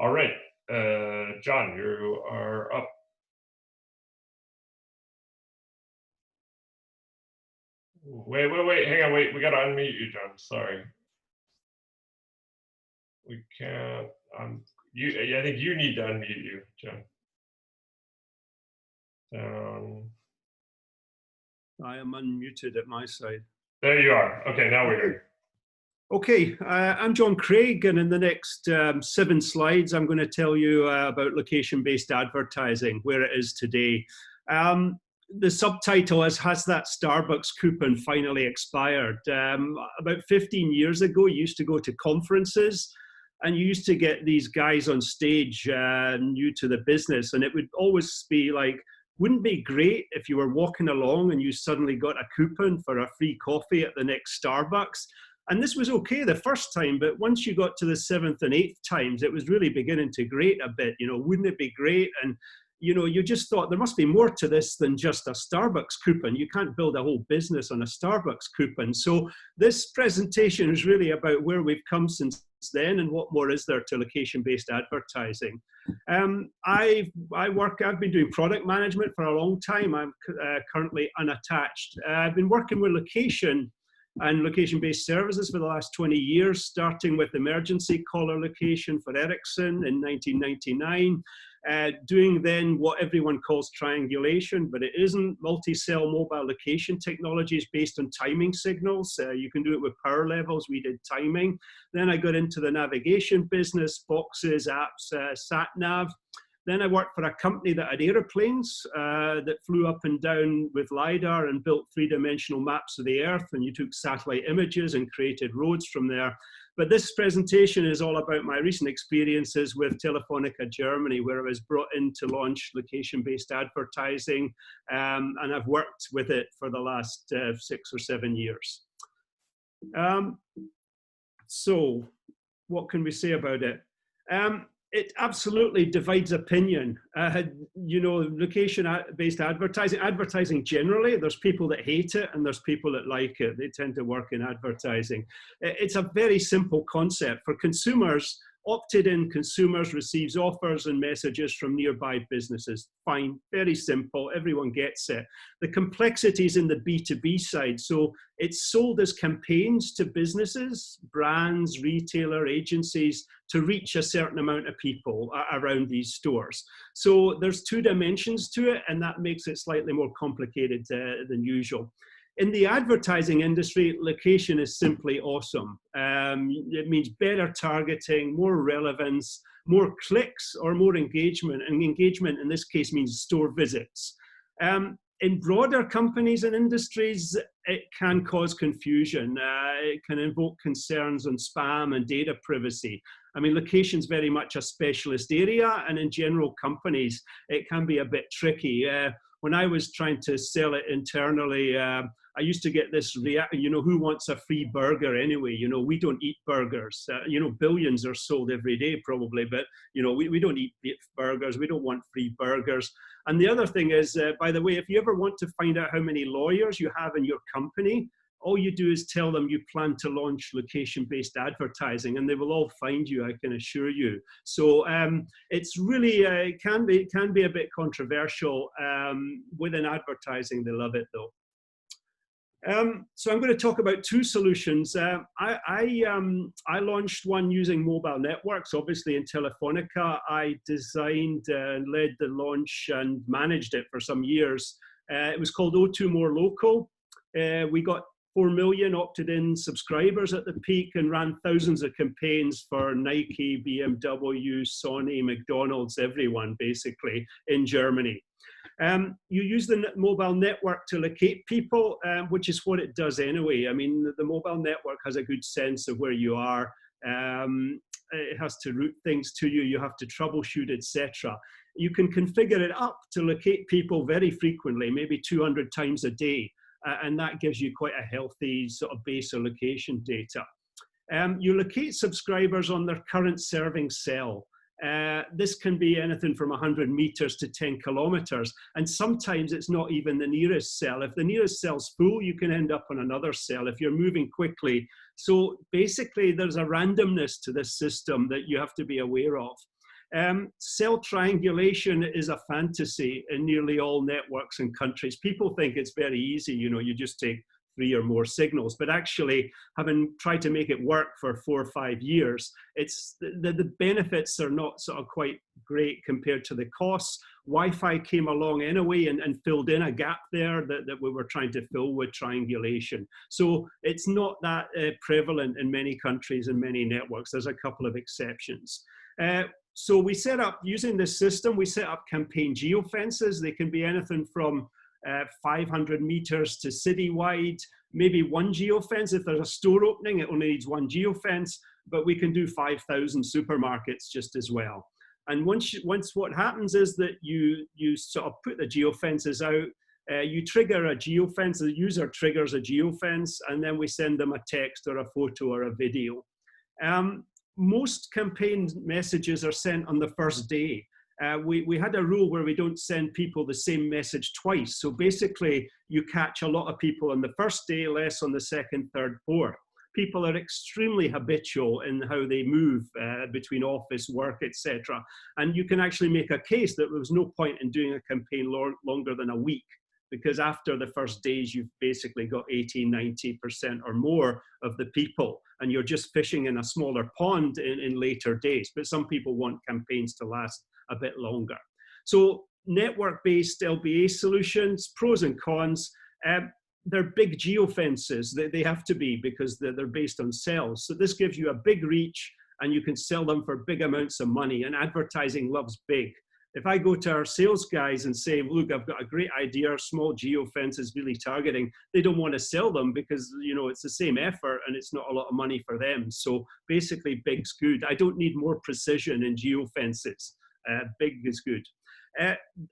All right, John, you are up. Wait, hang on, wait. We got to unmute you, John. Sorry. We can't. I think you need to unmute you, John. I am unmuted at my side. There you are. Okay, now we're here. Okay, I'm John Craig, and in the next 7 slides, I'm going to tell you about location-based advertising, where it is today. The subtitle is, has that Starbucks coupon finally expired? About 15 years ago, you used to go to conferences, and you used to get these guys on stage new to the business, and it would always be like, wouldn't it be great if you were walking along and you suddenly got a coupon for a free coffee at the next Starbucks? And this was okay the first time, but once you got to the 7th and 8th times, it was really beginning to grate a bit. You know, wouldn't it be great? And, you know, you just thought there must be more to this than just a Starbucks coupon. You can't build a whole business on a Starbucks coupon. So this presentation is really about where we've come since then and what more is there to location-based advertising. I've been doing product management for a long time. I'm currently unattached. I've been working with location and location-based services for the last 20 years, starting with emergency caller location for Ericsson in 1999, doing then what everyone calls triangulation, but it isn't. Multi-cell mobile location technologies based on timing signals. You can do it with power levels. We did timing. Then I got into the navigation business, boxes, apps, sat-nav. Then I worked for a company that had airplanes that flew up and down with LiDAR and built 3-dimensional maps of the Earth, and you took satellite images and created roads from there. But this presentation is all about my recent experiences with Telefonica Germany, where I was brought in to launch location-based advertising, and I've worked with it for the last 6 or 7 years. So what can we say about it? It absolutely divides opinion. You know, location-based advertising generally, there's people that hate it and there's people that like it. They tend to work in advertising. It's a very simple concept. For consumers, opted-in consumers receives offers and messages from nearby businesses. Fine, very simple, everyone gets it. The complexities in the B2B side. So it's sold as campaigns to businesses, brands, retailer, agencies to reach a certain amount of people around these stores. So there's 2 dimensions to it, and that makes it slightly more complicated than usual. In the advertising industry, location is simply awesome. It means better targeting, more relevance, more clicks, or more engagement. And engagement in this case means store visits. In broader companies and industries, it can cause confusion. It can invoke concerns on spam and data privacy. I mean, location is very much a specialist area, and in general companies, it can be a bit tricky. When I was trying to sell it internally, I used to get this you know, who wants a free burger anyway? You know, we don't eat burgers. You know, billions are sold every day probably, but, you know, we don't eat burgers. We don't want free burgers. And the other thing is, by the way, if you ever want to find out how many lawyers you have in your company, all you do is tell them you plan to launch location-based advertising, and they will all find you, I can assure you. So it's really, it can be a bit controversial. Within advertising, they love it though. So I'm going to talk about 2 solutions. I launched one using mobile networks, obviously in Telefonica. I designed and led the launch and managed it for some years. It was called O2 More Local. We got 4 million opted-in subscribers at the peak and ran thousands of campaigns for Nike, BMW, Sony, McDonald's, everyone basically in Germany. You use the mobile network to locate people, which is what it does anyway. I mean, the mobile network has a good sense of where you are. It has to route things to you. You have to troubleshoot, etc. You can configure it up to locate people very frequently, maybe 200 times a day. And that gives you quite a healthy sort of base of location data. You locate subscribers on their current serving cell. This can be anything from 100 meters to 10 kilometers. And sometimes it's not even the nearest cell. If the nearest cell's full, you can end up on another cell if you're moving quickly. So basically, there's a randomness to this system that you have to be aware of. Cell triangulation is a fantasy in nearly all networks and countries. People think it's very easy, you know, you just take 3 or more signals, but actually having tried to make it work for 4 or 5 years, it's the benefits are not sort of quite great compared to the costs. Wi-Fi came along anyway and filled in a gap there that we were trying to fill with triangulation. So it's not that prevalent in many countries and many networks. There's a couple of exceptions. So we set up, using this system, we set up campaign geofences. They can be anything from 500 meters to citywide, maybe one geofence. If there's a store opening, it only needs one geofence, but we can do 5,000 supermarkets just as well. And once what happens is that you sort of put the geofences out, you trigger a geofence, the user triggers a geofence, and then we send them a text or a photo or a video. Most campaign messages are sent on the first day. We had a rule where we don't send people the same message twice. So basically, you catch a lot of people on the first day, less on the second, third, fourth. People are extremely habitual in how they move between office, work, etc. And you can actually make a case that there was no point in doing a campaign longer than a week, because after the first days, you've basically got 80, 90% or more of the people, and you're just fishing in a smaller pond in later days. But some people want campaigns to last a bit longer. So network-based LBA solutions, pros and cons. They're big geofences. They have to be, because they're based on cells. So this gives you a big reach, and you can sell them for big amounts of money, and advertising loves big. If I go to our sales guys and say, look, I've got a great idea, small geofences really targeting, they don't want to sell them because, you know, it's the same effort and it's not a lot of money for them. So basically, big's good. I don't need more precision in geofences. Big is good.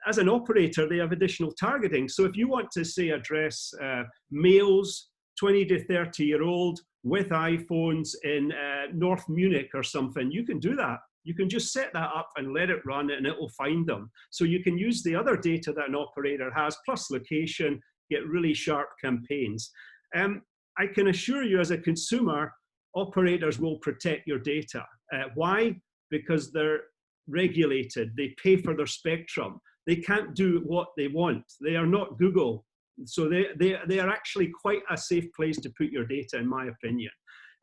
As an operator, they have additional targeting. So if you want to, say, address males, 20 to 30-year-old with iPhones in North Munich or something, you can do that. You can just set that up and let it run, and it will find them. So you can use the other data that an operator has, plus location, get really sharp campaigns. I can assure you, as a consumer, operators will protect your data. Why? Because they're regulated. They pay for their spectrum. They can't do what they want. They are not Google. So they are actually quite a safe place to put your data, in my opinion.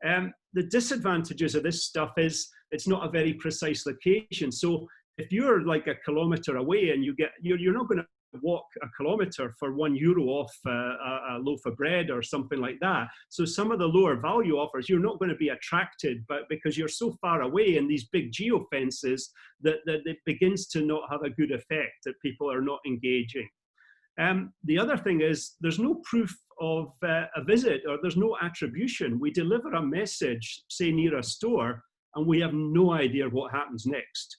The disadvantages of this stuff is it's not a very precise location. So if you're like a kilometer away and you're not going to walk a kilometer for €1 off a loaf of bread or something like that. So some of the lower value offers, you're not going to be attracted, but because you're so far away in these big geofences that it begins to not have a good effect, that people are not engaging. The other thing is there's no proof of a visit, or there's no attribution. We deliver a message, say near a store, and we have no idea what happens next.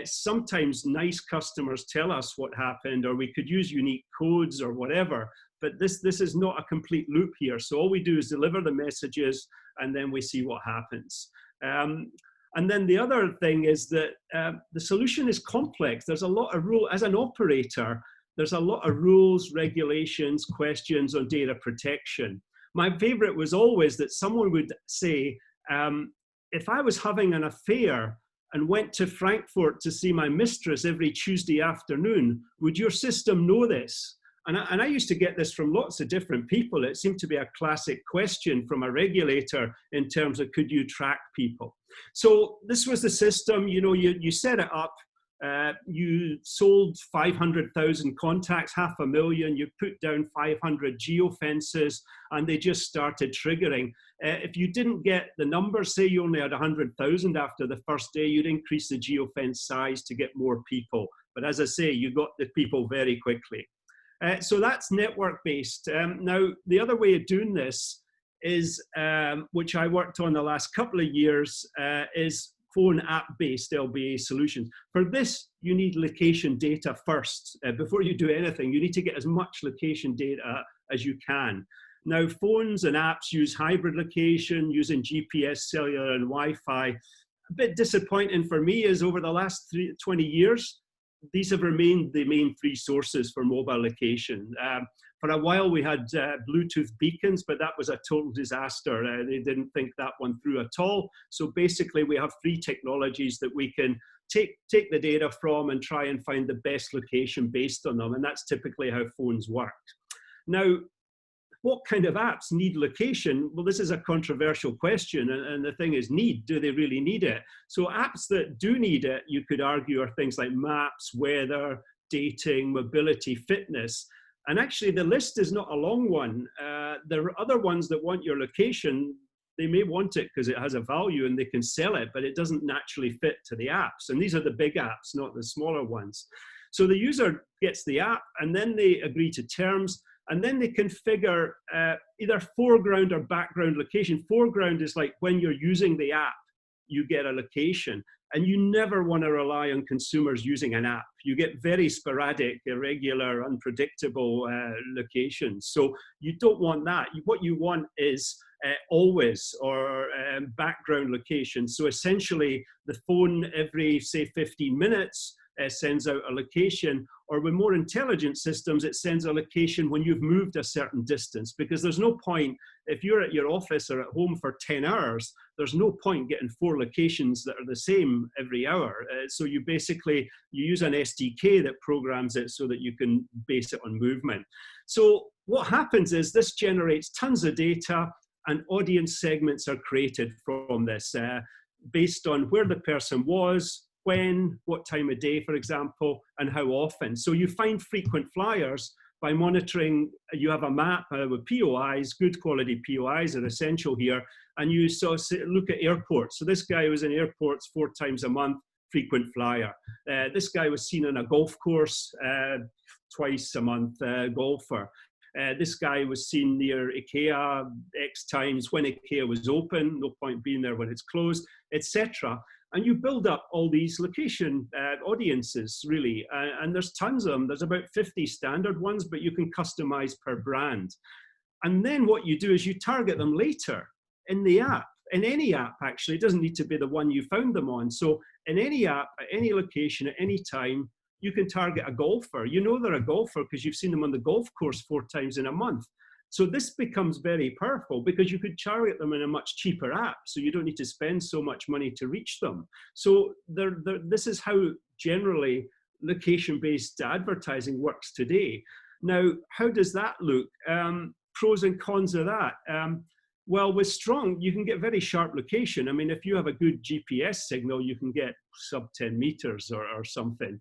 Sometimes nice customers tell us what happened, or we could use unique codes or whatever, but this is not a complete loop here. So all we do is deliver the messages, and then we see what happens. And then the other thing is that the solution is complex. There's a lot of rules. As an operator, there's a lot of rules, regulations, questions on data protection. My favorite was always that someone would say, if I was having an affair and went to Frankfurt to see my mistress every Tuesday afternoon, would your system know this? And I used to get this from lots of different people. It seemed to be a classic question from a regulator in terms of, could you track people? So this was the system. You know, you set it up. You sold 500,000 contacts, 500,000, you put down 500 geofences, and they just started triggering. If you didn't get the numbers, say you only had 100,000 after the first day, you'd increase the geofence size to get more people. But as I say, you got the people very quickly. So that's network-based. Now, the other way of doing this is, which I worked on the last couple of years, is phone app-based LBA solutions. For this, you need location data first. Before you do anything, you need to get as much location data as you can. Now, phones and apps use hybrid location using GPS, cellular, and Wi-Fi. A bit disappointing for me is over the last 20 years, these have remained the main 3 sources for mobile location. For a while, we had Bluetooth beacons, but that was a total disaster. They didn't think that one through at all. So basically, we have free technologies that we can take the data from and try and find the best location based on them. And that's typically how phones work. Now, what kind of apps need location? Well, this is a controversial question. And the thing is, do they really need it? So apps that do need it, you could argue, are things like maps, weather, dating, mobility, fitness. And actually, the list is not a long one. There are other ones that want your location. They may want it because it has a value and they can sell it, but it doesn't naturally fit to the apps. And these are the big apps, not the smaller ones. So the user gets the app and then they agree to terms, and then they configure either foreground or background location. Foreground is like when you're using the app, you get a location. And you never want to rely on consumers using an app. You get very sporadic, irregular, unpredictable locations. So you don't want that. What you want is always or background location. So essentially, the phone every, say, 15 minutes sends out a location, or with more intelligent systems, it sends a location when you've moved a certain distance, because there's no point, if you're at your office or at home for 10 hours, there's no point getting 4 locations that are the same every hour. So you use an SDK that programs it so that you can base it on movement. So what happens is this generates tons of data, and audience segments are created from this based on where the person was, when, what time of day, for example, and how often. So you find frequent flyers by monitoring. You have a map with POIs, good quality POIs are essential here. And you look at airports. So this guy was in airports 4 times a month, frequent flyer. This guy was seen on a golf course twice a month, golfer. This guy was seen near IKEA X times when IKEA was open, no point being there when it's closed, etc. And you build up all these location audiences, really. And there's tons of them. There's about 50 standard ones, but you can customize per brand. And then what you do is you target them later in the app, in any app, actually. It doesn't need to be the one you found them on. So in any app, at any location, at any time, you can target a golfer. You know they're a golfer because you've seen them on the golf course 4 times in a month. So this becomes very powerful because you could target them in a much cheaper app, so you don't need to spend so much money to reach them. So this is how generally location-based advertising works today. Now, how does that look? Pros and cons of that. Well, with strong, you can get very sharp location. I mean, if you have a good GPS signal, you can get sub 10 meters or something.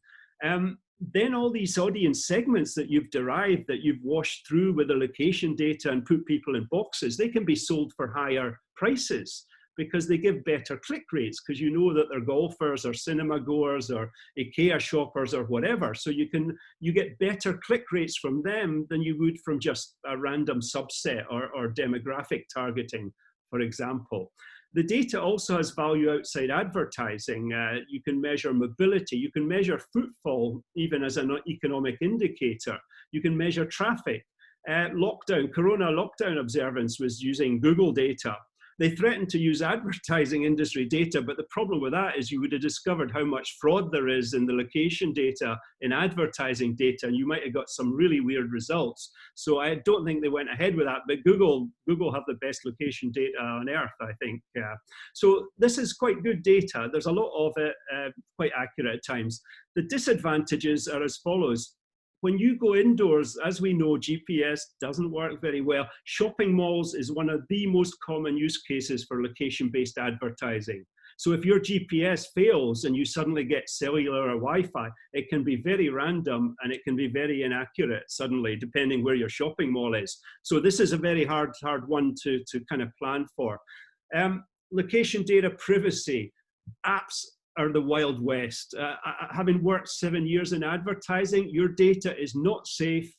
Then all these audience segments that you've derived, that you've washed through with the location data and put people in boxes, they can be sold for higher prices because they give better click rates, because you know that they're golfers or cinema goers or IKEA shoppers or whatever. So you get better click rates from them than you would from just a random subset or demographic targeting, for example. The data also has value outside advertising. You can measure mobility. You can measure footfall, even as an economic indicator. You can measure traffic. Corona lockdown observance was using Google data. They threatened to use advertising industry data, but the problem with that is you would have discovered how much fraud there is in the location data, in advertising data, and you might have got some really weird results. So I don't think they went ahead with that, but Google have the best location data on earth, I think. So this is quite good data. There's a lot of it, quite accurate at times. The disadvantages are as follows. When you go indoors, as we know, GPS doesn't work very well. Shopping malls is one of the most common use cases for location-based advertising. So if your GPS fails and you suddenly get cellular or Wi-Fi, it can be very random and it can be very inaccurate suddenly, depending where your shopping mall is. So this is a very hard one to kind of plan for. Location data privacy. Apps are the Wild West. Having worked 7 years in advertising, your data is not safe.